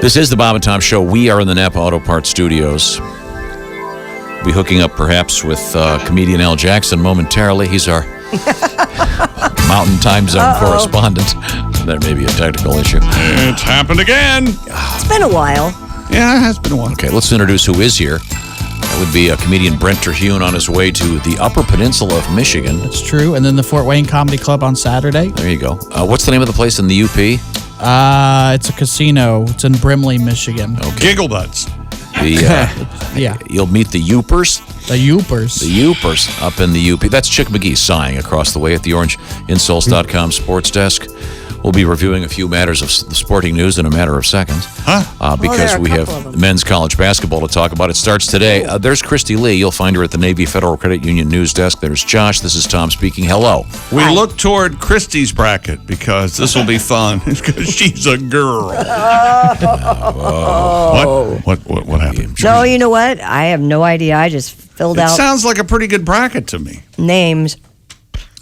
This is the Bob and Tom Show. We are in the Napa Auto Parts Studios. We'll be hooking up perhaps with comedian Al Jackson momentarily. He's our Mountain Time Zone correspondent. There may be a technical issue. It's happened again. It's been a while. Yeah, it has been a while. Okay, let's introduce who is here. That would be comedian Brent Terhune on his way to the Upper Peninsula of Michigan. That's true. And then the Fort Wayne Comedy Club on Saturday. There you go. What's the name of the place in the UP? It's a casino. It's in Brimley, Michigan. Okay. Giggle Butts. Yeah. You'll meet the Youpers. The Youpers. The Youpers up in the UP. That's Chick McGee sighing across the way at the OrangeInsults.com sports desk. We'll be reviewing a few matters of the sporting news in a matter of seconds. Because we have men's college basketball to talk about. It starts today. There's Kristi Lee. You'll find her at the Navy Federal Credit Union news desk. There's Josh. This is Tom speaking. Hello. We look toward Kristi's bracket because this will be fun because she's a girl. What happened? No, you know what? I have no idea. I just filled It out sounds like a pretty good bracket to me. names.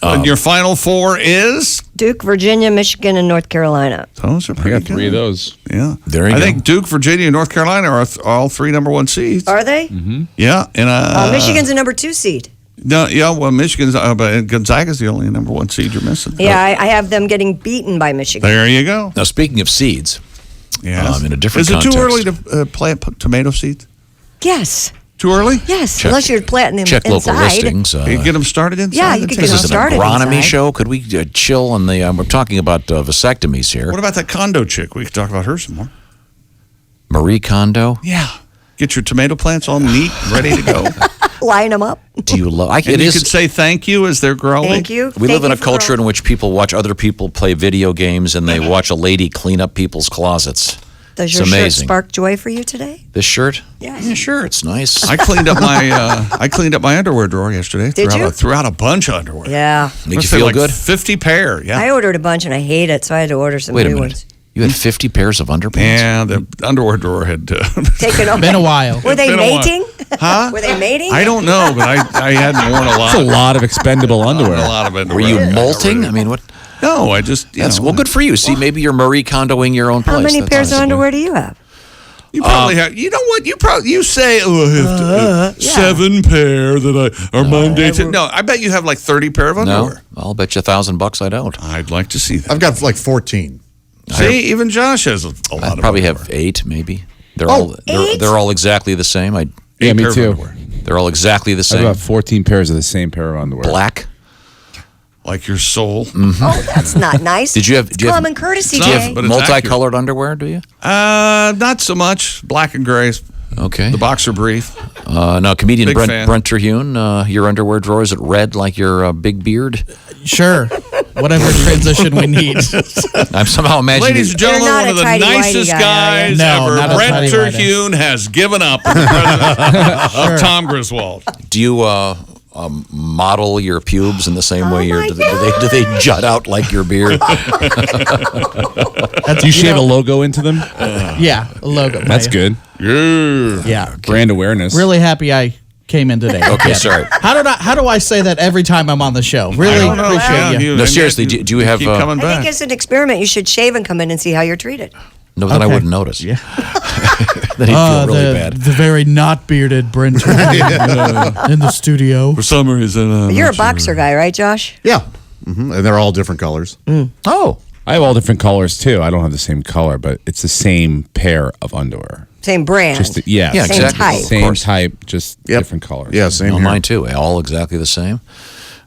And your final four is? Duke, Virginia, Michigan, and North Carolina. Those are pretty I got three of those. Yeah. There you go. I think Duke, Virginia, and North Carolina are all three number one seeds. Are they? Mm-hmm. Yeah. And Michigan's a number 2 seed. No, yeah, well, Michigan's, but Gonzaga's the only number one seed you're missing. Yeah, I have them getting beaten by Michigan. There you go. Now, speaking of seeds, Yes. in a different Is it context. too early to plant tomato seeds? Yes. Too early? Yes, unless you're planting them Check inside. local listings. You get them started inside? Yeah, you could get This them is an started agronomy inside. show. Could we chill on the... we're talking about vasectomies here. What about that condo chick? We could talk about her some more. Marie Kondo? Yeah. Get your tomato plants all neat, ready to go. Line them up. Do you love... And you could say thank you as they're growing. Thank you. We live in a for culture growing. in which people watch other people play video games and they watch a lady clean up people's closets. Does your It's shirt amazing. spark joy for you today? This shirt? Yes. Yeah, sure. It's nice. I cleaned up my underwear drawer yesterday. Did you? Threw out a bunch of underwear. Yeah. Made you Must say feel like good? 50 pair, yeah. I ordered a bunch and I hate it, so I had to order some Wait a new minute. ones. You had 50 pairs of underpants? Yeah, the underwear drawer had... Taken over. Been a while. Were they Been a while. mating? Huh? Were they mating? I don't know, but I hadn't worn a lot. That's a lot of expendable underwear. A lot of underwear. Were you molting? I mean, what? No, I just... Well, good for you. See, maybe you're Marie Kondoing your own place. How many That's pairs of nice. underwear do you have? You probably have. You know what? You say, oh, I have 7 pair that are Monday. No, I bet you have like 30 pair of No, underwear. I'll bet you $1,000 I don't. I'd like to see that. I've got like 14. See, even Josh has a lot I of probably underwear. have 8, maybe. They're all they're all exactly the same. Yeah, Eight me pair of too. underwear. They're all exactly the I have same. about 14 pairs of the same pair of underwear. Black. Like your soul. Oh, that's not nice. Did you have? It's Do you have common courtesy, It's Jay. not, but it's multicolored underwear? Do you? Not so much. Black and gray. Okay. The boxer brief. Now, comedian Big Brent fan. Terhune, your underwear drawer, is it red like your big beard? Sure. Whatever transition we need. I'm somehow imagining. Ladies and gentlemen, You're not one a of the tidy-whitey nicest guy, guys No, ever. not a Brent tidy-whitey. Terhune has given up as the president of Tom Griswold. Do you model your pubes in the same way? Do they jut out like your beard? Do you shave a logo into them? Yeah, a logo. That's good. Yeah. Brand awareness. Really happy I came in today. Okay, sorry. How do I say that every time I'm on the show? Really I don't know. appreciate you. No, seriously, do you have, Keep coming I back. think as an experiment, you should shave and come in and see how you're treated. No, then I Okay. wouldn't notice. Yeah. Then he'd feel really bad. The very not bearded Brent in the studio. For some reason. You're a boxer guy, right, Josh? Yeah. And they're all different colors. Oh, I have all different colors too. I don't have the same color, but it's the same pair of underwear. Same brand. Just yeah, Yeah, Same exactly. type. Of Same course. type, just Yep. different colors. Yeah, same No, here. mine too. All exactly the same.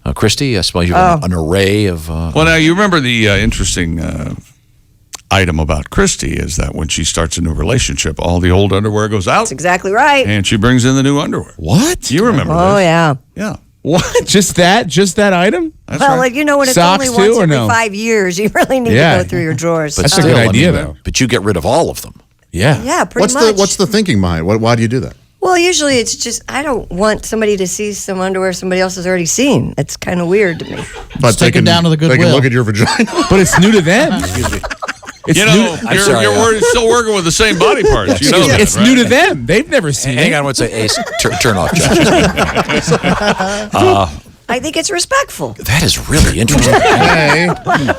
Kristi, I suppose you have an array of. Well, now you remember the interesting item about Kristi is that when she starts a new relationship, all the old underwear goes out That's exactly right. and she brings in the new underwear. What? You remember Oh, this? yeah. Yeah. What? Just that? Just that item? That's Well, right. like, you know, when it's Socks only too, once or every no? 5 years, you really need Yeah. to go through your drawers. but That's a still, good I idea, mean, though. But you get rid of all of them. Yeah. Yeah, pretty much. What's the thinking behind it? Why do you do that? Well, usually it's just, I don't want somebody to see some underwear somebody else has already seen. It's kind of weird to me. But take it down to the They can Goodwill. look at your vagina. But it's new to them. It's You know, you're still working with the same body parts. You know that, it's right? new to them. They've never seen Hang it. on, what's Ace? Turn off, Josh. I think it's respectful. That is really interesting. Hey,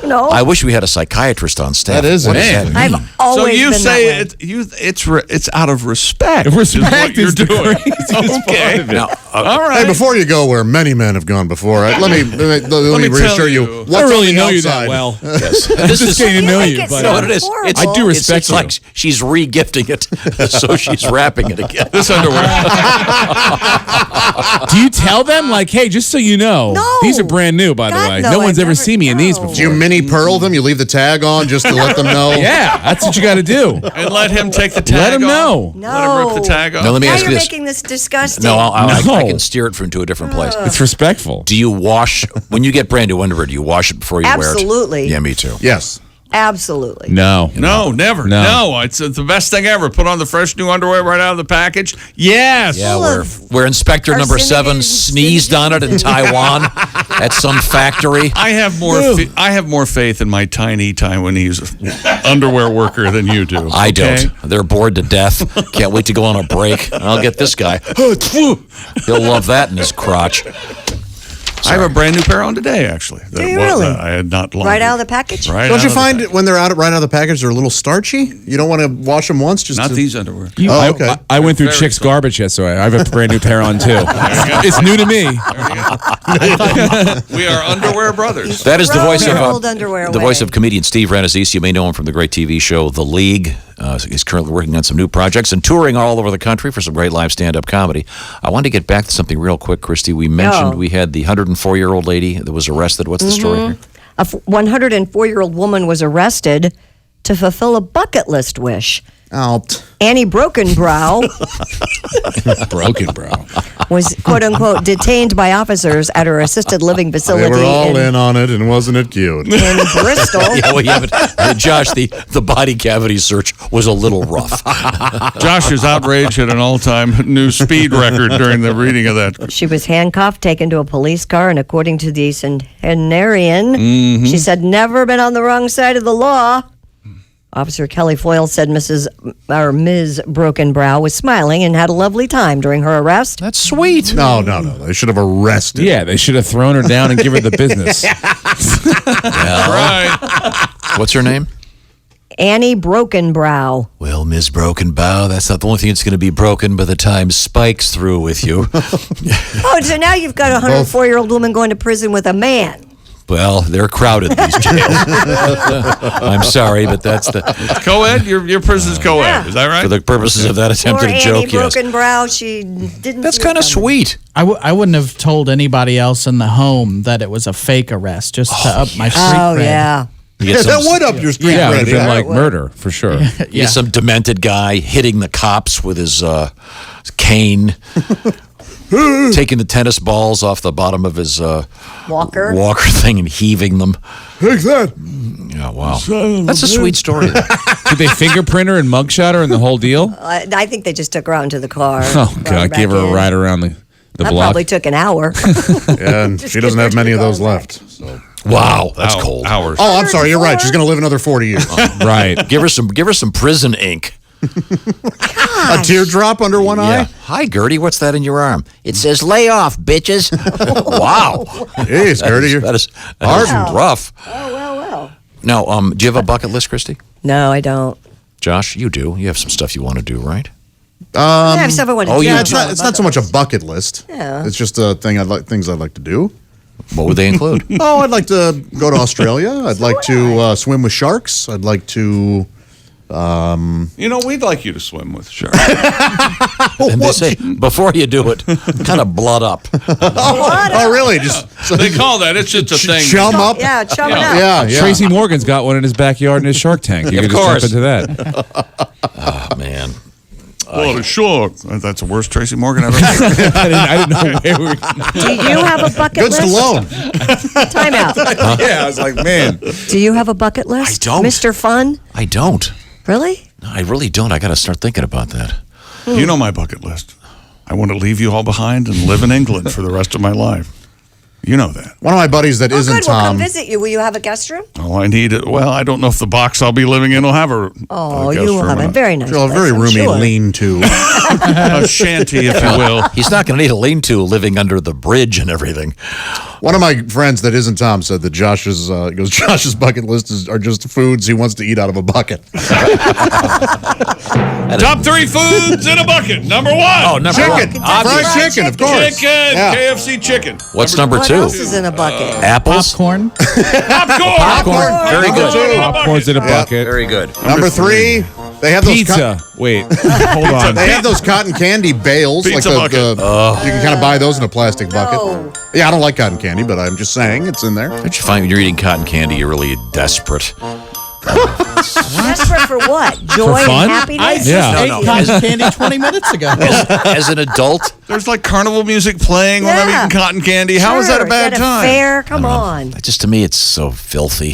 No, I wish we had a psychiatrist on staff. That is What it. does that I've mean? always So you been say that way. it's out of respect. Respect is is what the you're doing. craziest Okay. part of it. Now, All right. hey, before you go where many men have gone before, let me me reassure tell you. you. What's I don't on really the know you outside? that well. yes. I'm This just is getting to know I you, think but it's you know what it is. horrible. I do It's respect you. like she's re-gifting it, so she's wrapping it again. This underwear. Do you tell them, like, hey, just so you know, No. these are brand new, by the God, way. no, No one's I've ever never- seen me in these no. before. Do you mini pearl them? You leave the tag on just to let them know? Yeah, that's what you got to do. And let him take the tag Let him off? know. No. Let him rip the tag off? Now, let me Now ask you're you this. making this disgusting. No, I No. can steer it into a different place. It's respectful. Do you wash, when you get brand new underwear, do you wash it before you wear it? Absolutely. Yeah, me too. Yes. Absolutely. No. No, never. No. No, it's the best thing ever. Put on the fresh new underwear right out of the package. Yes. Yeah, Full where Inspector Number 7 carcinogens, sneezed on it in Taiwan at some factory. I have more faith in my tiny Taiwanese underwear worker than you do. I okay? don't. They're bored to death. Can't wait to go on a break. I'll get this guy. He'll love that in his crotch. I have a brand new pair on today, actually. Do you really? I had not long. Right out of the package? Right Don't out you of the find package. when they're right out of the package, they're a little starchy? You don't want to wash them once? Just Not to, these underwear. Oh, okay. I went through Very Chick's soft. garbage yesterday. I have a brand new pair on, too. It's new to me. We are underwear brothers. That is the Throw voice your of old underwear the voice away. of comedian Steve Rannazzisi. You may know him from the great TV show The League. He's currently working on some new projects and touring all over the country for some great live stand-up comedy. I wanted to get back to something real quick, Kristi. We mentioned we had the 104-year-old lady that was arrested. What's the story here? A 104-year-old woman was arrested to fulfill a bucket list wish. Out. Annie Brokenbrow Broken, bro. was, quote-unquote, detained by officers at her assisted living They facility were all in on it, and wasn't it cute? in Bristol. Yeah, well, you haven't. Josh, the body cavity search was a little rough. Josh is outraged at an all-time new speed record during the reading of that. She was handcuffed, taken to a police car, and according to the centenarian, she said, never been on the wrong side of the law. Officer Kelly Foyle said Ms. Brokenbrow was smiling and had a lovely time during her arrest. That's sweet. No. They should have arrested. Yeah, they should have thrown her down and give her the business. Right. What's her name? Annie Brokenbrow. Well, Ms. Brokenbow, that's not the only thing that's going to be broken by the time Spike's through with you. Oh, so now you've got a 104-year-old woman going to prison with a man. Well, they're crowded, these jails. I'm sorry, but that's the Co-ed? Your prison's co-ed. Yeah. Is that right? for the purposes of that attempt Poor at a Annie joke, yes. Brokenbrow, she didn't. That's see it kind of coming. sweet. I wouldn't have told anybody else in the home that it was a fake arrest, just to up my street Oh, cred. yeah. You Yeah, get that some, would up your street Yeah, it would cred. have been Yeah. like murder, for sure. you get some demented guy hitting the cops with his cane, taking the tennis balls off the bottom of his Walker. walker thing and heaving them. Take that. Yeah, wow. That's a sweet story. Did they fingerprint her and mugshot her and the whole deal? I think they just took her out into the car. Oh, brought God, back gave her a in. ride around the That block. probably took an hour. Yeah, and she doesn't get have her many to of the those cul-de-sac. left. So. Wow, that's cold. Hours. Oh, I'm sorry. You're right. She's going to live another 40 years. Right. Give her some prison ink. A teardrop under one eye? Hi, Gertie. What's that in your arm? It says "lay off, bitches." Wow. Jeez, Gertie. That is rough. Oh, well. Now, do you have a bucket list, Kristi? No, I don't. Josh, you do. You have some stuff you want to do, right? I have stuff I want to do. you Yeah, do. it's not so much a bucket list. Yeah. It's just a thing things I'd like to do. What would they include? Oh, I'd like to go to Australia. I'd like to swim with sharks. I'd like to. We'd like you to swim with sharks. And they say, before you do it, kind of blood up. Oh, really? Just They call that. It's just a thing. chum up. Yeah, chum it Yeah. up. Yeah. Tracy Morgan's got one in his backyard in his Shark Tank. You Of can just course. jump into that. Oh, man. What a shark. That's the worst Tracy Morgan I've ever seen. I didn't know where we were. Do you have a bucket Good list? Stallone. Time out. Yeah, I was like, man. Do you have a bucket list? I don't. Mr. Fun? I don't. Really? No, I really don't. I got to start thinking about that. You know my bucket list. I want to leave you all behind and live in England for the rest of my life. You know that. One of my buddies that Oh, isn't good. We'll come Tom. visit you. Will you have a guest room? Oh, I need it. Well, I don't know if the box I'll be living in will have a. Oh, guest you will room have or a not. very nice A place, very I'm roomy sure. lean-to. A shanty, if you will. He's not going to need a lean-to living under the bridge and everything. One of my friends that isn't Tom said that Josh's bucket list are just foods he wants to eat out of a bucket. Top 3 foods in a bucket. Number 1. Oh, number Chicken. one. Fried chicken, of course. Chicken. Yeah. KFC chicken. What's number What 2? else is in a bucket? Apples. Popcorn. Popcorn. Popcorn. Very Number good. 2. Popcorn's in a bucket. Very good. Number 3. They have those Pizza. Wait, hold on. They have those cotton candy bales, Pizza like bucket. you can kind of buy those in a plastic bucket. No. Yeah, I don't like cotton candy, but I'm just saying it's in there. Don't you find when you're eating cotton candy, you're really desperate? Desperate for what? Joy fun? and happiness? Yeah. Ate No. cotton candy 20 minutes ago. As an adult, There's like carnival music playing when I'm Yeah. eating cotton candy. How is that a Sure, bad at time? Fair, come on. just to me, it's so filthy.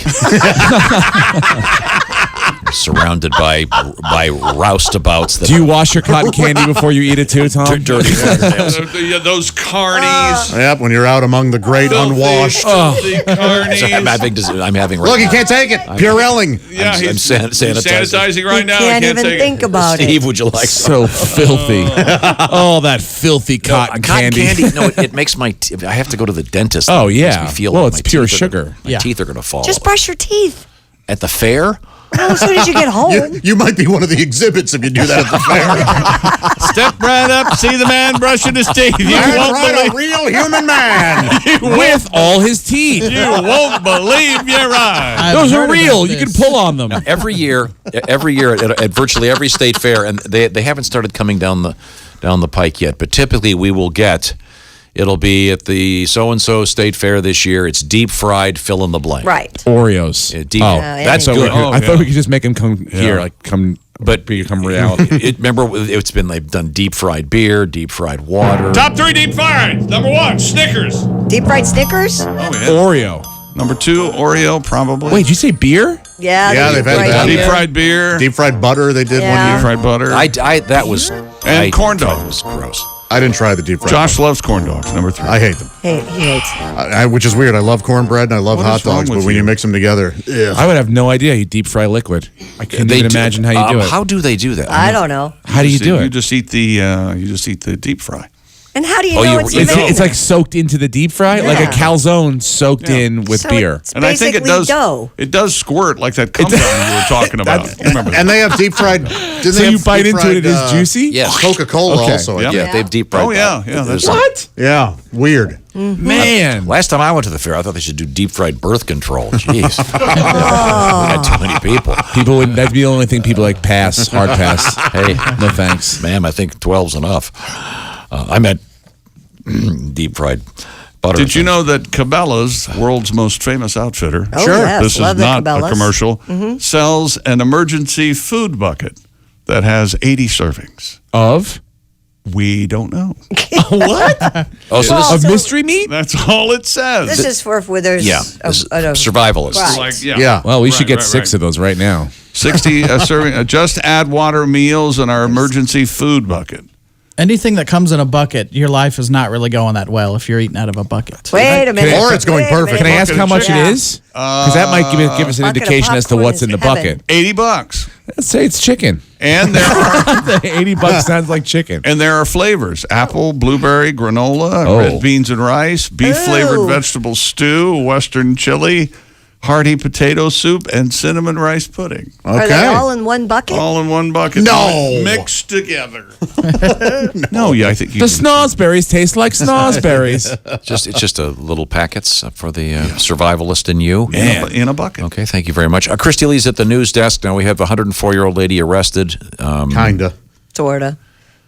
Surrounded by roustabouts that Do you wash your cotton candy before you eat it too, Tom? are dirty fingernails. Those carnies. Yep, when you're out among the great unwashed. Filthy carnies. I'm having. Look, you can't take it. Purelling. Yeah, I'm he's sanitizing right You now. can't I even take think it. about Steve, it. would you like So filthy. Oh, that filthy cotton candy. No, it makes my. I have to go to the dentist. Oh, It yeah. makes me feel Well, like it's my pure teeth are sugar. gonna- My Yeah. teeth are going to fall. Just brush your teeth. At the fair? Well, as soon as you get home. You might be one of the exhibits if you do that at the fair. Step right up, see the man brushing his teeth. You That's won't right, a believe. real human man. With all his teeth. You won't believe your eyes. I've Those heard are real. about You can this. pull on them. Every year at virtually every state fair, and they haven't started coming down the pike yet. But typically, we will get. It'll be at the so-and-so state fair this year. It's deep fried, fill in the blank. Right. Oreos. Deep, Oh, that's anything. good. Oh, I thought yeah. we could just make them come here, like come, But become reality. Remember, they've done deep fried beer, deep fried water. Top 3 deep fries. Number 1, Snickers. Deep fried Snickers? Oh, yeah. Oreo. Number 2, Oreo, probably. Wait, did you say beer? Yeah. Yeah, they've had right that. here. Deep fried beer. Deep fried butter, they did Yeah. one year. Deep fried butter. That was corn that dogs. was gross. I didn't try the deep fried Josh loves corn dogs. Number 3. I hate them. He hates them. Which is weird. I love cornbread and I love What hot is wrong dogs, with but when you? you mix them together, I would have no idea you deep fry liquid. I couldn't They even do- imagine how you do it. How do they do that? I don't know. How do you do You it? just eat the deep fry. And how do you Oh, know you- it's it's- even It's like soaked into the deep fry, like a Yeah. calzone soaked in with So beer. it's And I think it basically does. dough. It does squirt like that cum down you were talking about. You remember that? and they have deep fried. Didn't So they you have bite deep into it, fried, it is juicy? Yes. Coca-Cola Okay. also. I Yeah. think. Yeah, they've deep fried. Oh, yeah, that. yeah, that's What? Yeah, weird. Man. Last time I went to the fair, I thought they should do deep fried birth control. Jeez, we had too many people. People would, that'd be the only thing people like pass, hard pass. Hey, No thanks. ma'am, I think 12's enough. I meant deep fried butter. Did you know that Cabela's, world's most famous outfitter, Oh, Sure. yes, this love is the not a Cabela's. commercial, sells an emergency food bucket that has 80 servings? Of? We don't know. What? Oh, so Well, this Of mystery meat? That's all it says. This is for where there's yeah, a this is a- survivalist. Right. like, Yeah. Well, we should get 6 of those right now. 60 serving. Just add water meals in our emergency food bucket. Anything that comes in a bucket, your life is not really going that well if you're eating out of a bucket. Wait a minute. Or it's going Wait a perfect. Can I minute. ask how much Yeah. it is? Because that might give us an Bucket of indication as to popcorn what's is in the heaven. bucket. $80. Let's say it's chicken. And there are $80 sounds like chicken. and there are flavors: apple, blueberry, granola, Oh. red beans and rice, beef flavored Ooh. vegetable stew, western chili, hearty potato soup, and cinnamon rice pudding. Are they all in one bucket? All in one bucket. No. Mixed together. No, yeah, I think you The can- snozberries taste like snozberries. It's just a little packets for the survivalist in you. in a bucket. Okay, thank you very much. Kristi Lee's at the news desk. Now we have a 104-year-old lady arrested. Kinda. Sorta.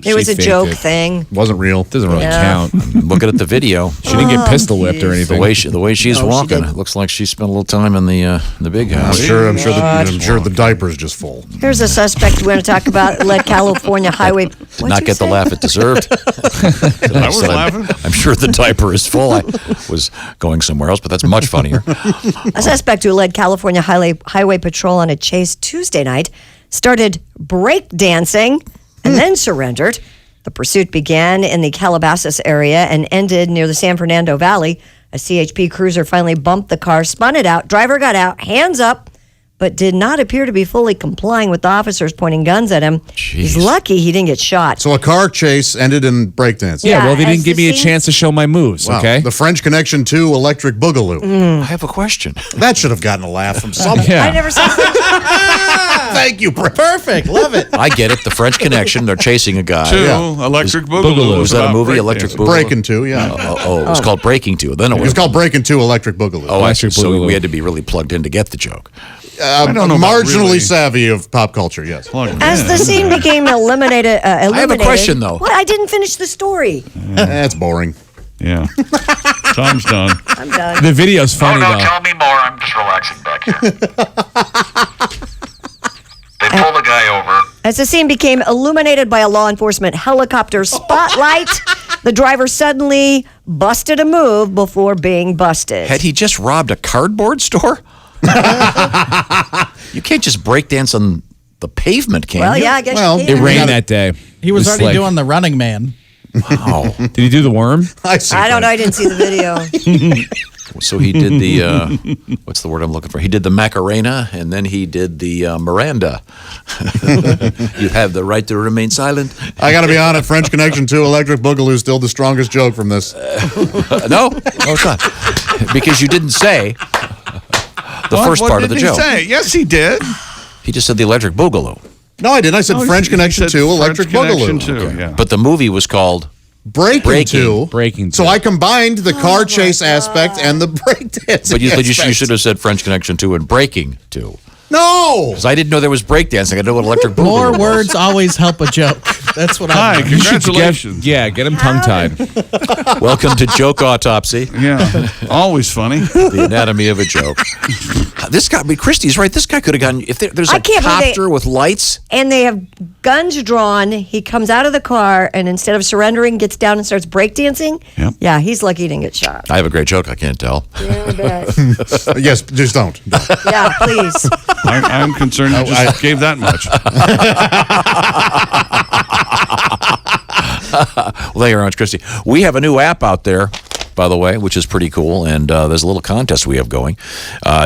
It was a faked joke it. thing. Wasn't real. Doesn't really Yeah. count. Looking at the video, She didn't get pistol whipped or the anything. way she's No, she walking, didn't. it looks like she spent a little time in the big house. I'm sure the diaper's just full. Here's a suspect we're going to talk about. Led California Highway. Did not get the laugh it deserved. I was laughing. I'm sure the diaper is full. I was going somewhere else, but that's much funnier. A suspect who led California Highway Patrol on a chase Tuesday night started breakdancing and then surrendered. The pursuit began in the Calabasas area and ended near the San Fernando Valley A CHP cruiser finally bumped the car, spun it out. Driver got out, hands up, but did not appear to be fully complying with the officers pointing guns at him. He's lucky he didn't get shot. So a car chase ended in breakdance. Yeah, well, they as didn't give the me a scene- chance to show my moves, Wow. okay? The French Connection 2 Electric Boogaloo. I have a question. That should have gotten a laugh from someone. Yeah. I never saw Thank you, Brent. Perfect. Love it. I get it. The French Connection. They're chasing a guy. 2, Yeah. Electric Boogaloo. Was that a movie, Electric Boogaloo? Breaking 2, yeah. It was called Breaking 2. Then it It was was called Breaking 2 Electric Boogaloo. Oh, I see. Electric So Boogaloo. we had to be really plugged in to get the joke. I don't know about marginally really. savvy of pop culture, yes. As the scene became eliminated. have a question, though. What? I didn't finish the story. That's boring. Yeah. Time's done. I'm done. The video's funny, no, though. tell me more. I'm just relaxing back here. They pull the guy over. As the scene became illuminated by a law enforcement helicopter spotlight, the driver suddenly busted a move before being busted. Had he just robbed a cardboard store? You can't just break dance on the pavement, can Well, you? yeah, I guess Well, you It can. rained that day. He was It already like- doing the Running Man. Wow. Did he do the worm? I see. I don't know. I didn't see the video. So he did the, what's the word I'm looking for? He did the Macarena, and then he did the Miranda. You have the right to remain silent. I got to be honest, French Connection 2 Electric Boogaloo is still the strongest joke from this. No, it's not. Because you didn't say the first What part of did the he joke. say? Yes, he did. He just said the Electric Boogaloo. No, I didn't. I said French He Connection said 2 Electric French Connection Boogaloo. 2, yeah. But the movie was called Breaking 2. Breaking So two. I combined the car chase aspect and the breakdancing But you aspect. should have said French Connection 2 and Breaking 2. No! Because I didn't know there was breakdancing. I didn't know what Electric Boogaloo More was. words always help a joke. That's what Hi, I learned. congratulations. Get him tongue-tied. Welcome to Joke Autopsy, Yeah, always funny. the anatomy of a joke. This guy, Kristi's right. This guy could have gotten, if there's I a can't believe copter with lights. And they have guns drawn. He comes out of the car and instead of surrendering, gets down and starts breakdancing. Yep. Yeah, he's lucky he didn't get shot. I have a great joke. I can't tell. Yeah, I bet. Yes, just don't. Yeah, please. I'm concerned you just gave that much. Well, thank you very much, Kristi. We have a new app out there, by the way, which is pretty cool. And there's a little contest we have going.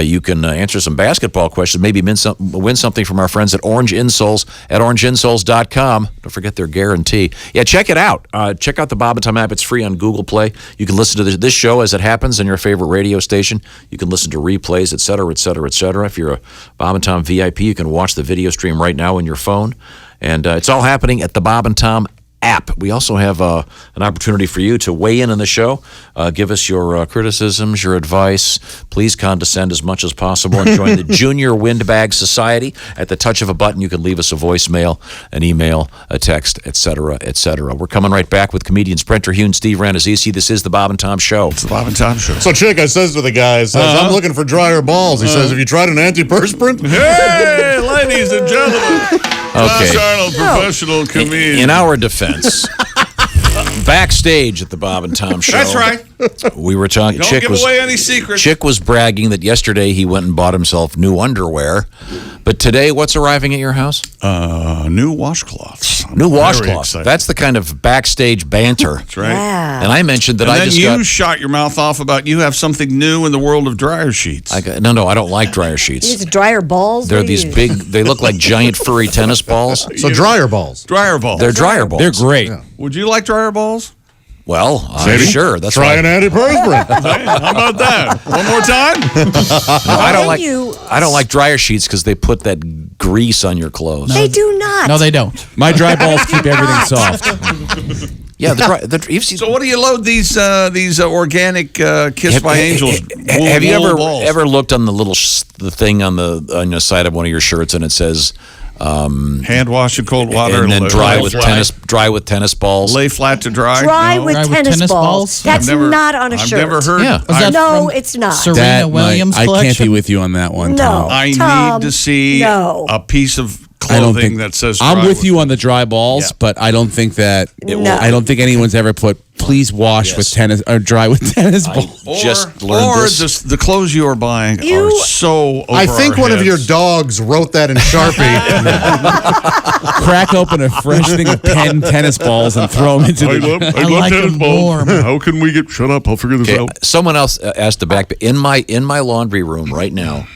You can answer some basketball questions, maybe win something from our friends at Orange Insoles at orangeinsoles.com. Don't forget their guarantee. Yeah, check it out. Check out the Bob and Tom app. It's free on Google Play. You can listen to this show as it happens on your favorite radio station. You can listen to replays, et cetera, et cetera, et cetera. If you're a Bob and Tom VIP, you can watch the video stream right now on your phone. And it's all happening at the Bob and Tom app. We also have an opportunity for you to weigh in on the show. Give us your criticisms, your advice. Please condescend as much as possible and join the Junior Windbag Society. At the touch of a button, you can leave us a voicemail, an email, a text, etc., etc. We're coming right back with comedians Brent Terhune, Steve Rannazzisi. This is the Bob and Tom Show. It's the Bob and Tom Show. So Chick, I says to the guy, I'm looking for drier balls. He says, have you tried an antiperspirant? Hey, ladies and gentlemen. Okay. Josh Arnold, professional comedian. In our defense, backstage at the Bob and Tom Show. That's right. We were talking. Don't give away any secrets. Chick was bragging that yesterday he went and bought himself new underwear, but today, what's arriving at your house? New washcloths. I'm New very washcloth. excited. That's the kind of backstage banter. That's right. Yeah. And I mentioned that And I then just you got. shot your mouth off about you have something new in the world of dryer sheets. No, I don't like dryer sheets. These dryer balls. They're What do these you- big. They look like giant furry tennis balls. So dryer balls. Dryer balls. They're dryer balls. They're great. Would you like dryer balls? Well, I'm sure. That's Try why an antiperspirant. Hey, how about that? One more time? I don't Why like. you- I don't like dryer sheets because they put that grease on your clothes. They do not. No, they don't. My dry balls keep everything soft. Yeah, you've seen. So what do you load these organic Kiss by Angels? Have you wool balls? ever looked on the little the thing on the side of one of your shirts and it says hand wash in cold water and then lay dry with flat. tennis balls? Lay flat to dry. Dry No? with Dry with tennis tennis balls. balls? That's I've never- not on a shirt. I've never heard. Yeah. Was that No, from it's not. Serena That Williams might, I collection? can't be with you on that one, No. Tom. I Tom, need to see no. a piece of I don't clothing think that says. I'm dry with you on the dry balls, Yeah. but I don't think that No. I don't think anyone's ever put please wash with tennis or dry with tennis balls. Just learned this. Just the clothes you are buying are so over I think our one of your heads. dogs wrote that in Sharpie. Crack open a fresh thing of 10 tennis balls and throw them into the. I like them warm. How can we get? Shut up! I'll figure this Okay, out. someone else asked the back. In my laundry room right now,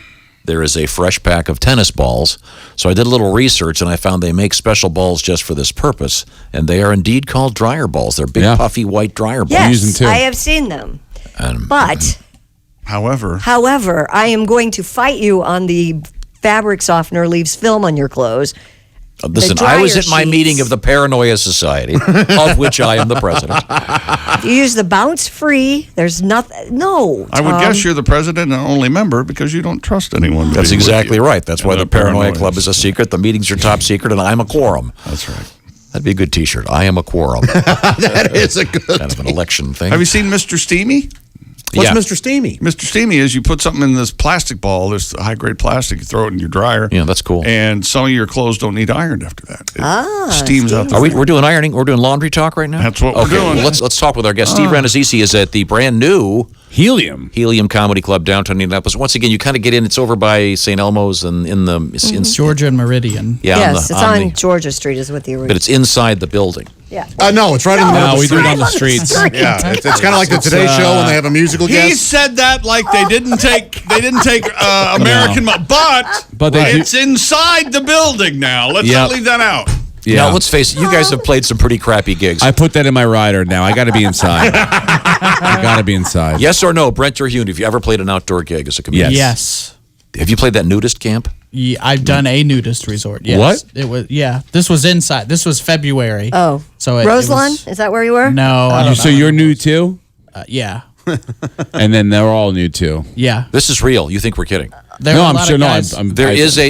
there is a fresh pack of tennis balls. So I did a little research, and I found they make special balls just for this purpose, and they are indeed called dryer balls. They're big, puffy white dryer balls. Yes, use them too. I have seen them. But, However, I am going to fight you on the fabric softener leaves film on your clothes. Listen, the I was dryer at my sheets. meeting of the Paranoia Society, of which I am the president. You use the bounce free. There's nothing. No. I would Tom. guess you're the president and only member because you don't trust anyone. That's being with exactly you. right. That's why And the Paranoia Club is a secret. The meetings are top secret, and I'm a quorum. That's right. That'd be a good T-shirt. I am a quorum. That is a good. Kind of an election thing. Have you seen Mr. Steamy? What's Yeah. Mr. Steamy? Mr. Steamy is you put something in this plastic ball, this high-grade plastic, you throw it in your dryer. Yeah, that's cool. And some of your clothes don't need ironed after that. It steams out. Are we're doing ironing? We're doing laundry talk right now. That's what we're okay, doing. Well, let's talk with our guest. Steve Rannazzisi is at the brand new Helium. Comedy Club downtown Indianapolis. Once again, you kind of get in. It's over by St. Elmo's and in the Georgia and Meridian. yeah. Yes, it's on the- Georgia Street is what the but it's inside the building. Yeah. No, it's right in the middle No, of we the do it street. on the streets. Yeah, it's kind of like the Today Show when they have a musical He guest. said that like they didn't take American, but they do- it's inside the building now. Let's not Yep. leave that out. Yeah. Now, let's face it. You guys have played some pretty crappy gigs. I put that in my rider now. I got to be inside. I got to be inside. Yes or no, Brent Terhune? Have you ever played an outdoor gig as a comedian? Yes. Yes. Have you played that nudist camp? Yeah, I've done a nudist resort. Yes. What? It was. Yeah. This was inside. This was February. Oh. So it Roselawn? was- Is that where you were? No. I don't So know. you're new too? Yeah. And then they're all new too. Yeah. This is real. You think we're kidding? There No, were a I'm lot sure. of No, guys-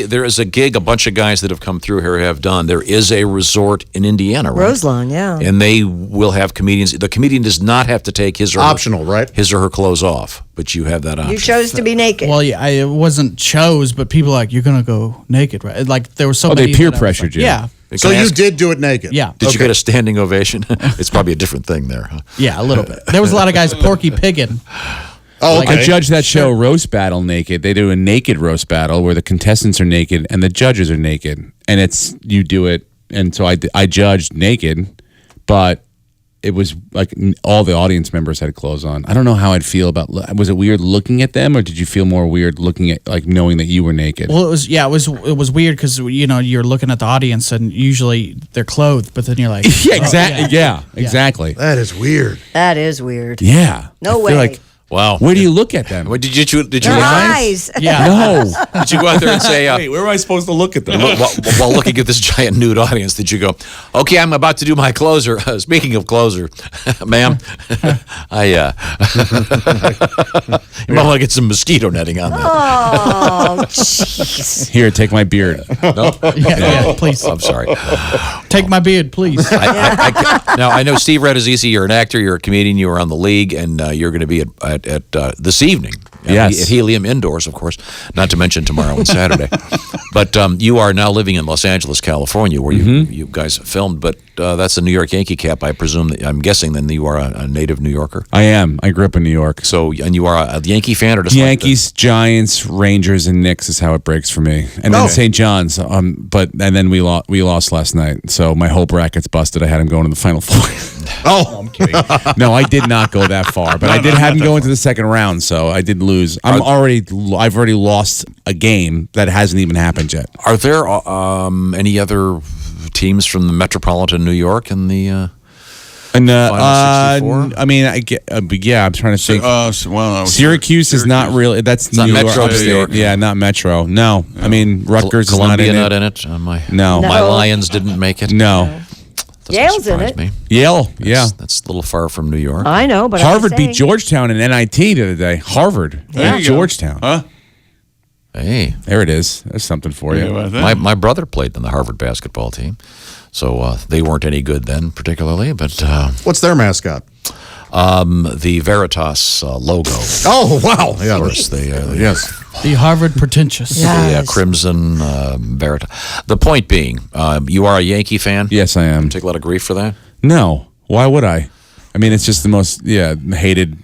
There is a gig. A bunch of guys that have come through here have done. There is a resort in Indiana, right? Roselawn, yeah. And they will have comedians. The comedian does not have to take his or Optional, right? his or her clothes off, but you have that option. You chose to be naked. Well, yeah, it wasn't chose, but people like, you're gonna go naked, right? Like there was so Oh, they many peer that I was pressured like, you. Yeah, So Can I you ask- did do it naked? yeah, Did you get a standing ovation? It's probably a different thing there, huh? yeah, a little bit. There was a lot of guys porky pigging. Oh, okay. I judged that show Roast Battle naked. They do a naked roast battle where the contestants are naked and the judges are naked, and it's you do it. And so I judged naked, but it was like all the audience members had clothes on. I don't know how I'd feel about. Was it weird looking at them, or did you feel more weird looking at like knowing that you were naked? Well, it was weird because you're looking at the audience and usually they're clothed, but then you're like, yeah, exactly. Yeah, exactly. That is weird. That is weird. Yeah. No I feel way. Like, Wow. where do you look at them? Did you Their look, eyes. yeah, No. did you go out there and say, where am I supposed to look at them? while looking at this giant nude audience, did you go, okay, I'm about to do my closer. Speaking of closer, ma'am, you might want to get some mosquito netting on that. Oh, jeez. Here, take my beard. No? yeah, please I'm sorry. take my beard, please. Now, I know Steve Rannazzisi, you're an actor, you're a comedian, you were on the league, and you're going to be at this evening. Yes. At Helium indoors, of course, not to mention tomorrow and Saturday. But you are now living in Los Angeles, California, where you guys filmed. But that's a New York Yankee cap, I presume. I'm guessing then you are a native New Yorker. I am. I grew up in New York. So, and you are a Yankee fan or just Yankees, Giants, Rangers, and Knicks is how it breaks for me. And then St. John's. And then we lost last night. So my whole bracket's busted. I had him going to the Final Four. Oh, I'm kidding. No, I did not go that far, but I did have him go into the second round. So I did lose. I've already lost a game that hasn't even happened yet. Are there any other teams from the metropolitan New York in the And Final 64? I mean, I get, yeah. I'm trying to think. Syracuse is not really. That's not New Metro York, New upstate. York. Yeah, not Metro. No, I mean Rutgers is not Columbia in it. not in it? My No. my Lions didn't make it. No, Doesn't Yale's in surprise it. Me. Yale. Yeah, That's a little far from New York. I know, but Harvard I'm beat saying. Georgetown in NIT the other day. Harvard Yeah. beat Georgetown. Huh? Hey, There it is. There's something for you. my brother played in the Harvard basketball team, so they weren't any good then, particularly. But what's their mascot? the Veritas logo, Oh, wow. Yeah, of course, yes. The Harvard pretentious. Yeah. the Crimson Veritas. The point being, you are a Yankee fan. Yes, I am. Take a lot of grief for that. No. Why would I? I mean, it's just the most hated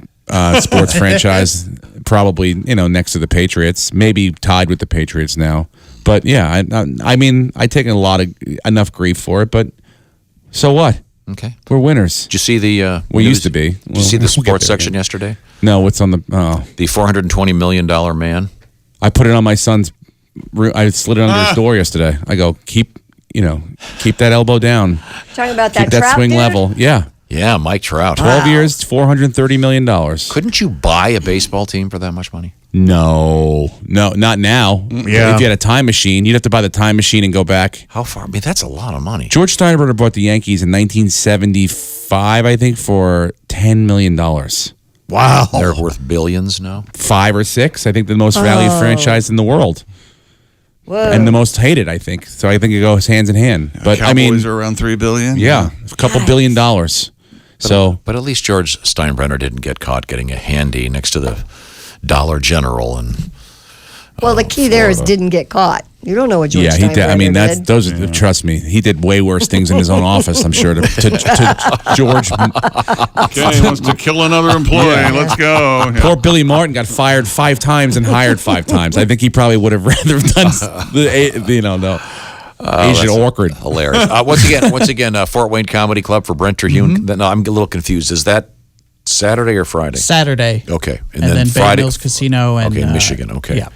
sports franchise, probably next to the Patriots, maybe tied with the Patriots now. But yeah, I mean, I take enough grief for it. But so what? Okay, we're winners. Did you see the? We used to be. Did you see the sports section yesterday? No, what's on the? The $420 million man. I put it on my son's. I slid it under his door yesterday. I go, keep that elbow down. Talking about keep that that swing dude? level. Yeah. Yeah, Mike Trout. 12 years, $430 million. Couldn't you buy a baseball team for that much money? No, not now. Yeah. If you had a time machine, you'd have to buy the time machine and go back. How far? I mean, that's a lot of money. George Steinbrenner bought the Yankees in 1975, I think, for $10 million. Wow. They're worth billions now. 5 or 6, I think, the most valued franchise in the world. Whoa. And the most hated, I think. So I think it goes hands in hand. But Cowboys I mean, are around $3 billion. yeah, a couple $1 billion. But at least George Steinbrenner didn't get caught getting a handy next to the Dollar General and. Well, the key there is didn't get caught. You don't know what George he did. I mean, did. Trust me, he did way worse things in his own office. I'm sure to George. Okay, he wants to kill another employee. Let's go. Yeah. Poor Billy Martin got fired 5 times and hired 5 times. I think he probably would have rather done the Asian orchid. Hilarious. Once again, Fort Wayne Comedy Club for Brent Terhune. No, I'm a little confused. Is that Saturday or Friday? Saturday. Okay, And then Bay Friday. Hills Casino and Okay, Michigan. Okay. Yeah.